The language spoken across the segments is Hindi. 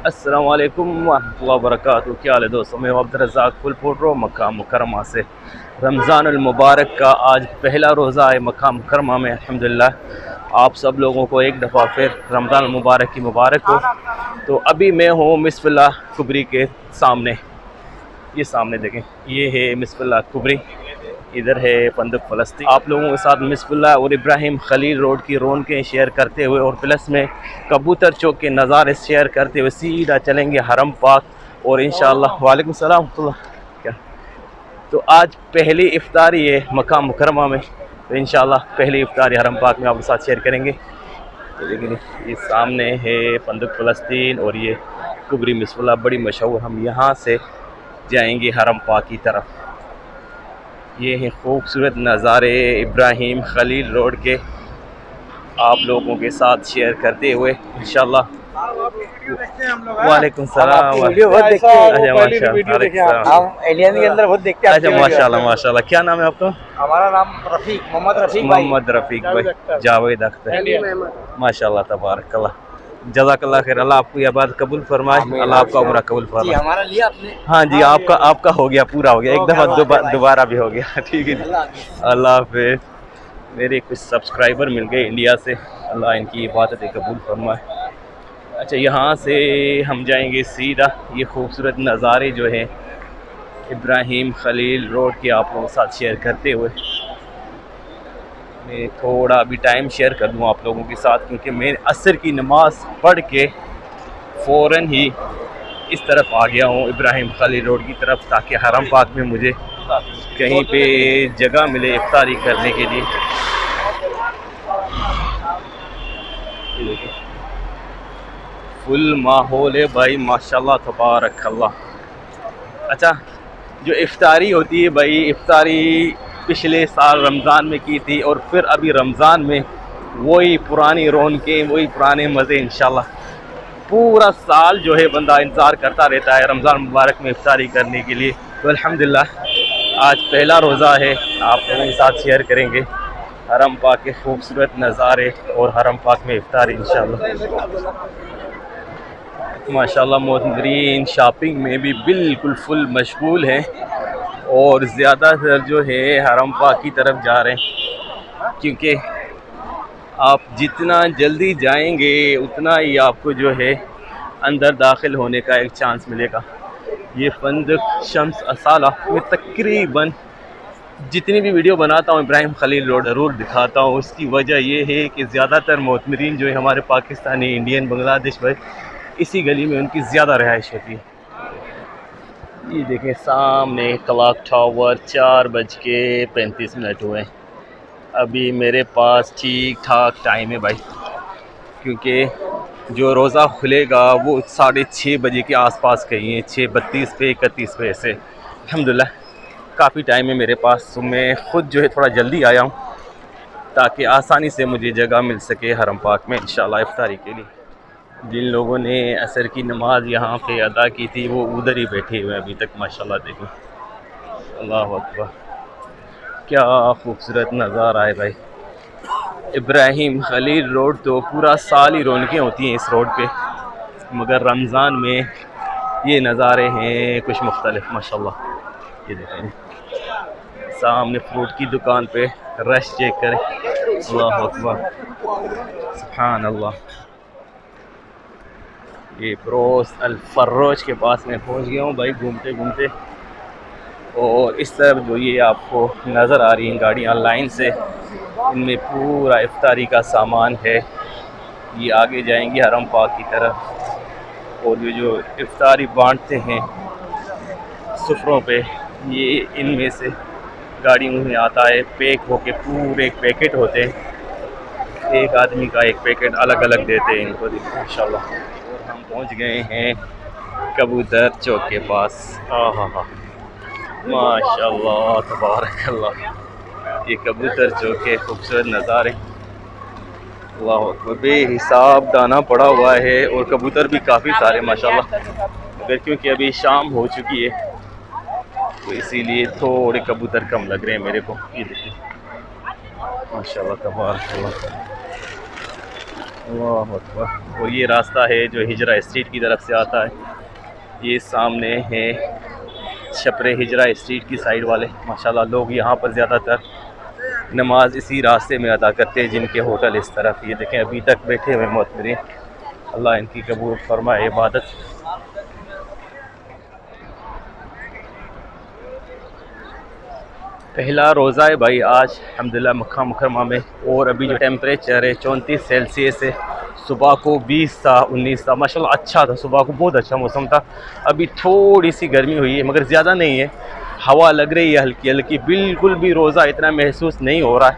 अस्सलाम वालेकुम वरहमतुल्लाहि वबरकातुहू। क्या हाल है दोस्तों, मैं अब्दुल रज़ाक फुलपुर मक्का मुकरमा से। रमज़ानुल मुबारक का आज पहला रोज़ा है मक्का मुकरमा में। अल्हम्दुलिल्लाह आप सब लोगों को एक दफ़ा फिर रमज़ान मुबारक की मुबारक हो। तो अभी मैं हूँ मिसफिल्ला कुबरी के सामने, ये सामने देखें, ये है मिसफिल्ला कुबरी, इधर है फंदक फ़लस्तीन। आप लोगों के साथ मिसफिल्ला और इब्राहिम खलील रोड की रौनकें शेयर करते हुए और प्लस में कबूतर चौक के नज़ारे शेयर करते हुए सीधा चलेंगे हरम पाक और इंशाअल्लाह। वालेकुम सलाम क्या। तो आज पहली इफ्तारी है मक्का मुकरमा में, तो इंशाअल्लाह पहली इफ्तारी हरम पाक में आपके साथ शेयर करेंगे। तो लेकिन ये सामने है फंदक फ़लस्तीन और ये कुबरी मिसफिल्ला बड़ी मशहूर। हम यहाँ से जाएंगे हरम पाक की तरफ। ये हैं खूबसूरत नज़ारे इब्राहिम खलील रोड के आप लोगों के साथ शेयर करते हुए इंशाअल्लाह। वालेकुम सलाम। वीडियो बहुत देखते हैं। अच्छा माशाल्लाह, हम एलियन के अंदर बहुत देखते हैं। अच्छा माशाल्लाह माशाल्लाह। क्या नाम है आपका? हमारा नाम रफीक, मोहम्मद रफीक भाई, जावेद अख्तर, माशाल्लाह तबारकल्लाह। जज़ाकल्लाह खैर, अल्लाह आपको ये बात कबूल फरमाए, अल्लाह आपका उम्र कबूल फरमाए। हमारा लिया आपने? हाँ जी, आपका हो गया, पूरा हो गया, एक दफ़ा दोबारा भी हो गया। ठीक है जी, अल्लाह हाफ़िज़। मेरे कुछ सब्सक्राइबर मिल गए इंडिया से, अल्लाह इनकी इबादत कबूल फरमाए। अच्छा, यहाँ से हम जाएंगे सीधा, ये खूबसूरत नज़ारे जो हैं इब्राहिम खलील रोड के आप लोगों के साथ शेयर करते हुए मैं थोड़ा अभी टाइम शेयर कर दूँ आप लोगों के साथ, क्योंकि मैं असर की नमाज़ पढ़ के फ़ौरन ही इस तरफ आ गया हूँ इब्राहिम खलील रोड की तरफ, ताकि हरम पाक में मुझे कहीं पे जगह मिले इफ्तारी करने के लिए। फुल माहौल है भाई, माशाल्लाह तबारकल्लाह। अच्छा, जो इफ्तारी होती है भाई, इफ्तारी पिछले साल रमज़ान में की थी और फिर अभी रमज़ान में वही पुरानी रौनकें, वही पुराने मज़े। इंशाल्लाह पूरा साल जो है बंदा इंतज़ार करता रहता है रमज़ान मुबारक में इफ्तारी करने के लिए। तो अल्हम्दुलिल्लाह आज पहला रोज़ा है, आप लोगों के साथ शेयर करेंगे हरम पाक के खूबसूरत नज़ारे और हरम पाक में इफ्तारी इंशाल्लाह। माशाल्लाह मोहतरीन शॉपिंग में भी बिल्कुल फुल मशगूल है और ज़्यादातर जो है हरम पाक की तरफ जा रहे हैं, क्योंकि आप जितना जल्दी जाएंगे उतना ही आपको जो है अंदर दाखिल होने का एक चांस मिलेगा। ये फंदक शम्स असाला में तकरीबन जितनी भी वीडियो बनाता हूँ इब्राहिम खलील रोड ज़रूर दिखाता हूँ। उसकी वजह ये है कि ज़्यादातर मोतमरीन जो है हमारे पाकिस्तानी, इंडियन, बांग्लादेश भाई, इसी गली में उनकी ज़्यादा रिहाइश होती है। ये देखें सामने क्लॉक टावर, 4:35 हुए। अभी मेरे पास ठीक ठाक टाइम है भाई, क्योंकि जो रोज़ा खुलेगा वो 6:30 बजे के आसपास कहीं है, 6:32 पे 31 पे ऐसे। अल्हम्दुलिल्लाह काफ़ी टाइम है मेरे पास, तो मैं ख़ुद जो है थोड़ा जल्दी आया हूँ ताकि आसानी से मुझे जगह मिल सके हरम पाक में इंशाल्लाह इफ्तारी के लिए। जिन लोगों ने असर की नमाज़ यहाँ पे अदा की थी वो उधर ही बैठे हुए हैं अभी तक, माशाल्लाह। देखो, अल्लाह अकबर, क्या खूबसूरत नज़ारा है भाई। इब्राहिम खलील रोड तो पूरा साल ही रौनकें होती हैं इस रोड पे, मगर रमज़ान में ये नज़ारे हैं कुछ मुख्तलिफ, माशाल्लाह। ये देखें सामने फ्रूट की दुकान पे रश चेक करें, अल्लाह अकबर, सुभान अल्लाह। ये ब्रोस अल फर्रोज के पास में पहुंच गया हूँ भाई घूमते घूमते, और इस तरफ जो ये आपको नज़र आ रही हैं गाड़ियाँ लाइन से, इनमें पूरा इफ्तारी का सामान है। ये आगे जाएंगे हरम पाक की तरफ, और ये जो इफ्तारी बांटते हैं सुफ्रों पे, ये इनमें से गाड़ियों में आता है, पैक होके पूरे एक पैकेट होते हैं, एक आदमी का एक पैकेट अलग अलग देते हैं इनको। देखो इंशाल्लाह। और हम पहुंच गए हैं कबूतर चौक के पास। हाँ माशाल्लाह तबारकल्लाह, ये कबूतर चौक के खूबसूरत नज़ारे, अल्लाह अकबर। बेहिसाब दाना पड़ा हुआ है और कबूतर भी काफ़ी सारे माशाल्लाह, मगर क्योंकि अभी शाम हो चुकी है तो इसीलिए थोड़े कबूतर कम लग रहे हैं मेरे को। ये देखिए माशाल्लाह तबारक अल्लाह। अल्लाहु अकबर। और ये रास्ता है जो हिजरा स्ट्रीट की तरफ से आता है। ये सामने है छपरे हिजरा स्ट्रीट की साइड वाले। माशाल्लाह लोग यहाँ पर ज़्यादातर नमाज इसी रास्ते में अदा करते हैं, जिनके होटल इस तरफ। ये देखें अभी तक बैठे हुए मोतमरीन, अल्लाह इनकी कबूल फरमाए इबादत। पहला रोज़ा है भाई आज अल्हम्दुलिल्लाह मक्का मुकरमा में। और अभी जो टेम्परेचर है 34 सेल्सियस है। सुबह को 20 था, 19 था, माशाल्लाह अच्छा था, सुबह को बहुत अच्छा मौसम था। अभी थोड़ी सी गर्मी हुई है मगर ज़्यादा नहीं है, हवा लग रही है हल्की हल्की, बिल्कुल भी रोज़ा इतना महसूस नहीं हो रहा है।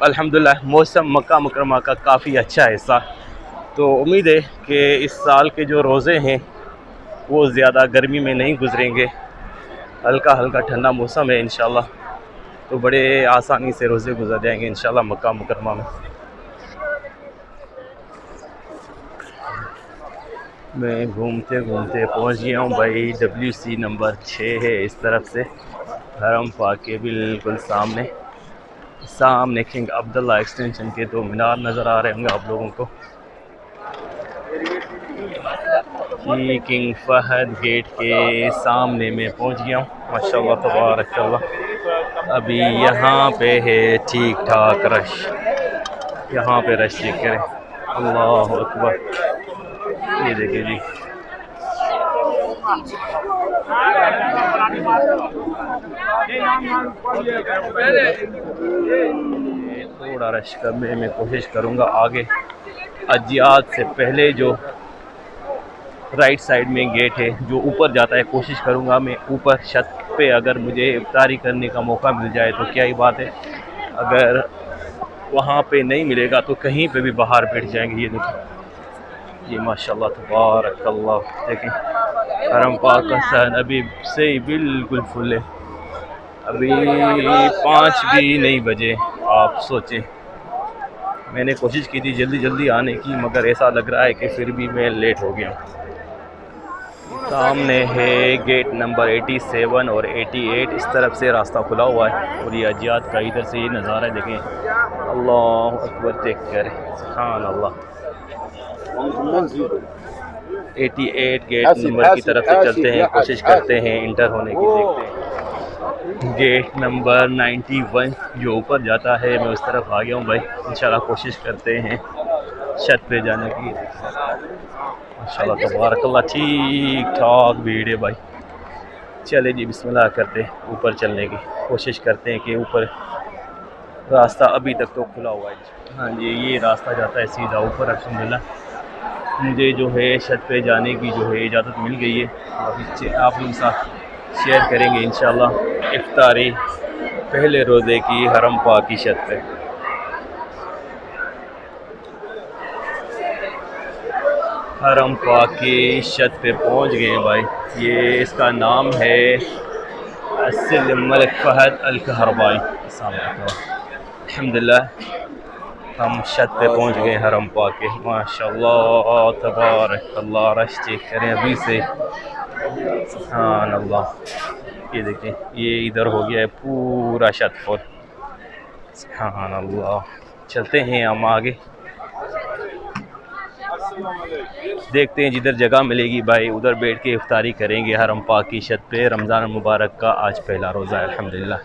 अल्हम्दुलिल्लाह मौसम मक्का मुकरमा का काफ़ी अच्छा है इस साल। तो उम्मीद है कि इस साल के जो रोज़े हैं वो ज़्यादा गर्मी में नहीं गुजरेंगे, हल्का हल्का ठंडा मौसम है इंशाल्लाह, तो बड़े आसानी से रोज़े गुजर जाएंगे इंशाल्लाह मक्का मुकरमा में। मैं घूमते घूमते पहुंच गया हूं भाई, WC नंबर 6 है इस तरफ से, हरम पाक के बिल्कुल सामने। सामने किंग अब्दुल्ला एक्सटेंशन के 2 मीनार नज़र आ रहे होंगे आप लोगों को। ये किंग फहद गेट के सामने में पहुंच गया हूँ, माशाल्लाह तबारक अल्लाह। अभी यहाँ पे है ठीक ठाक रश, यहाँ पे रश चेक करें, अल्लाह अकबर। ये देखिए जी, थोड़ा रश करने में कोशिश करूँगा आगे। अजियात से पहले जो राइट साइड में गेट है जो ऊपर जाता है, कोशिश करूँगा मैं ऊपर छत पे अगर मुझे इफ्तारी करने का मौका मिल जाए तो क्या ही बात है, अगर वहाँ पे नहीं मिलेगा तो कहीं पे भी बाहर बैठ जाएंगे। ये देखिए, ये माशाल्लाह तबारक अल्लाह, देखें हरम पाक का सहन अभी से ही बिल्कुल फुल है। अभी 5 भी नहीं बजे। आप सोचें, मैंने कोशिश की थी जल्दी जल्दी आने की मगर ऐसा लग रहा है कि फिर भी मैं लेट हो गया। सामने है गेट नंबर 87 और 88, इस तरफ से रास्ता खुला हुआ है। और ये अजियात का इधर से ये नज़ारा है, देखें अल्लाह अकबर, देख कर सुभान अल्लाह। 88 गेट नंबर की तरफ से चलते हैं, कोशिश करते हैं इंटर होने की, देखते हैं। गेट नंबर 91 जो ऊपर जाता है, मैं उस तरफ आ गया हूँ भाई। इंशाल्लाह कोशिश करते हैं छत पे जाने की। माशाल्लाह तबारकल्लाह, ठीक ठाक भीड़ है भाई। चले जी बिस्मिल्लाह करते हैं, ऊपर चलने की कोशिश करते हैं कि ऊपर रास्ता अभी तक तो खुला हुआ है। हाँ जी, ये रास्ता जाता है सीधा ऊपर। अल्हम्दुलिल्लाह मुझे जो है छत पे जाने की जो है इजाज़त मिल गई है। अभी आप लोगों के साथ शेयर करेंगे इंशाल्लाह इफ्तारी पहले रोज़े की हरम पाक की छत पे। हरम पाक की छत पे पहुंच गए भाई। ये इसका नाम है अस्सिल मलिक फहद अल कहरबाई। अल्हम्दुलिल्लाह हम छत पे पहुंच गए हरम पाक के, माशाल्लाह तबारक अल्लाह। रश चेक करें अभी से, सुभान अल्लाह। ये देखें, ये इधर हो गया है पूरा छत फुल, सुभान अल्लाह। चलते हैं हम आगे, देखते हैं जिधर जगह मिलेगी भाई उधर बैठ के इफ्तारी करेंगे हरम पाक की छत पे। रमज़ान मुबारक का आज पहला रोज़ा है अल्हम्दुलिल्लाह।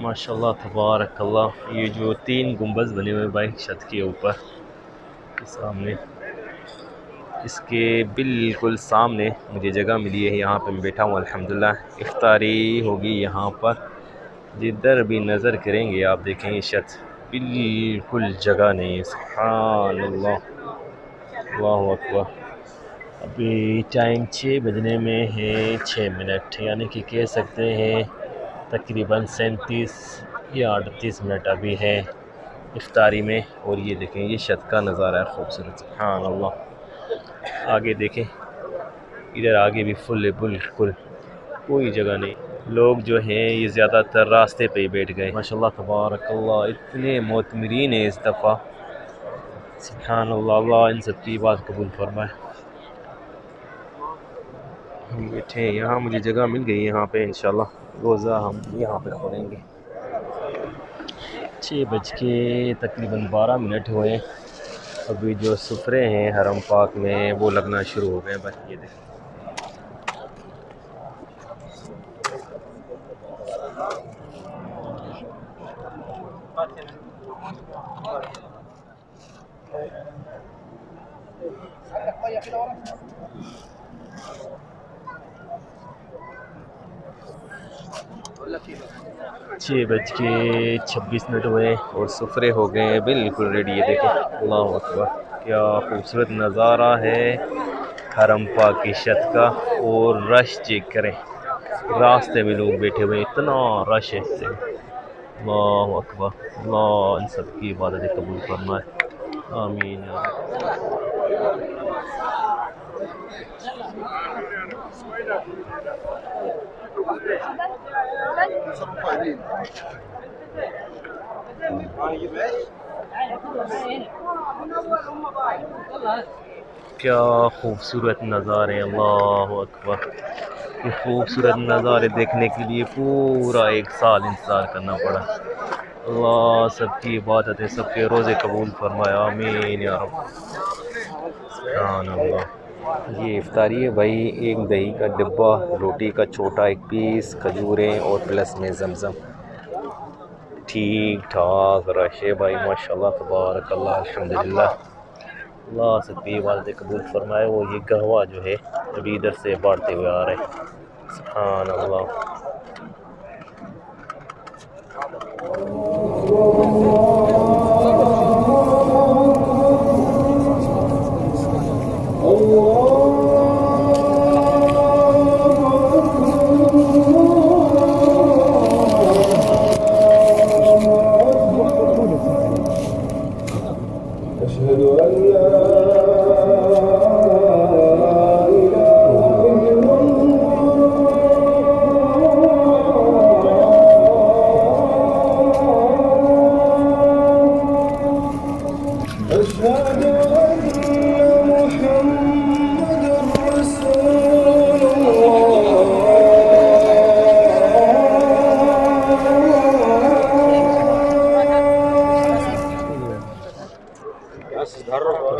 माशाल्लाह तबारक अल्लाह। ये जो 3 गुंबज़ बने हुए भाई छत के ऊपर सामने, इसके बिल्कुल सामने मुझे जगह मिली है, यहाँ पे मैं बैठा हूँ अल्हम्दुलिल्लाह। इफ्तारी होगी यहाँ पर, जिधर भी नज़र करेंगे आप देखेंगे छत बिल्कुल जगह नहीं है, सुभान अल्लाह, अल्लाहु अकबर। अभी टाइम 6 बजने में है 6 मिनट, यानी कि कह सकते हैं तकरीबन 37 या 38 मिनट अभी है इफ्तारी में। और ये देखें, ये छत का नज़ारा है खूबसूरत, सुभान अल्लाह। आगे देखें, इधर आगे भी फुल है, बिल्कुल कोई जगह नहीं। लोग जो हैं ये ज़्यादातर रास्ते पे ही बैठ गए। माशाल्लाह तबारकल्लाह, इतने मोतमरीन है इस दफ़ा, सुभान अल्लाह। अल्लाह इन सब की बात कबूल फरमाए। हम बैठे हैं यहाँ, मुझे जगह मिल गई यहाँ पे इंशाल्लाह। रोज़ा हम यहाँ पे खोलेंगे। 6 बज के तकरीबन 12 मिनट हुए। अभी जो सुफरे हैं हरम पाक में वो लगना शुरू हो गए। बस ये देखें, छः बज के 26 मिनट हुए और सुफरे हो गए हैं बिल्कुल रेडी। ये देखें, अल्लाह अकबर, क्या खूबसूरत नज़ारा है हरम पाक की छत का। और रश चेक करें, रास्ते में लोग बैठे हुए, इतना रश है इससे। अल्लाह अकबर, अल्लाह इन सब की इबादत कबूल फरमाए, आमीन या रब। क्या खूबसूरत नज़ारे, अल्लाह अकबर। ये खूबसूरत नज़ारे देखने के लिए पूरा 1 साल इंतज़ार करना पड़ा। अल्लाह सबकी इबादत है, सबके रोज़े कबूल फरमाया, आमीन या रब। सुभान अल्लाह। ये इफ्तारी है भाई, एक दही का डिब्बा, रोटी का छोटा एक पीस, खजूरें और प्लस में ज़मज़म। ठीक ठाक रश है भाई, माशाल्लाह तबारकल्लाह, अल्हम्दुलिल्लाह। अल्लाह सबकी इबादत कबूल फरमाए। वो ये गहवा जो है अभी इधर से बढ़ते हुए आ रहे हैं। सुभान अल्लाह।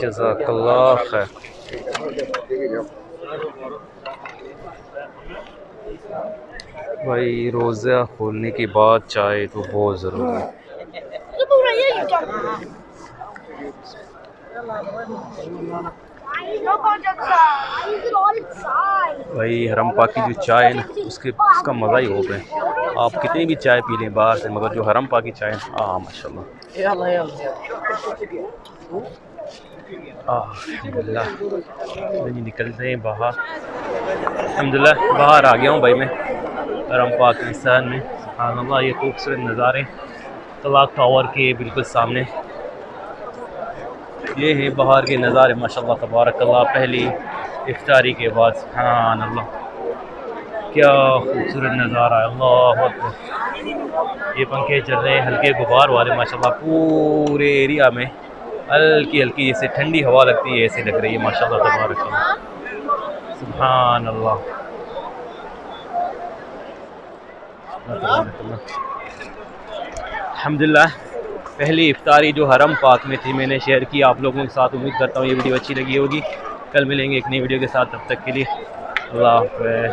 जज़ाकल्लाह खैर। भाई रोज़ा खोलने के बाद चाय तो बहुत ज़रूरी है। भाई हरम पाक की जो चाय है ना, उसका मज़ा ही होगा। आप कितनी भी चाय पी लें बाहर से, मगर जो हरम पाक की चाय है, माशाल्लाह, अल्हम्दुलिल्लाह। निकलते हैं बाहर। अल्हम्दुलिल्लाह बाहर आ गया हूँ भाई मैं हरम पाक इंसान में। सुभान अल्लाह, ये खूबसूरत नज़ारे क्लॉक टावर के बिल्कुल सामने। ये है बाहर के नज़ारे, माशाल्लाह तबारकल्लाह, पहली इफ्तारी के बाद। सुभान अल्लाह, क्या खूबसूरत नज़ारा है, अल्लाह अकबर। ये पंखे चल रहे हैं हल्के गुबार वाले, माशाल्लाह पूरे एरिया में हल्की हल्की जैसे ठंडी हवा लगती है ऐसे लग रही है, माशाल्लाह तबारकल्लाह। सुभान अल्लाह। अल्हम्दुलिल्लाह, पहली इफ्तारी जो हरम पाक में थी मैंने शेयर की आप लोगों के साथ। उम्मीद करता हूँ ये वीडियो अच्छी लगी होगी। कल मिलेंगे एक नई वीडियो के साथ, तब तक के लिए अल्लाह हाफ़िज़।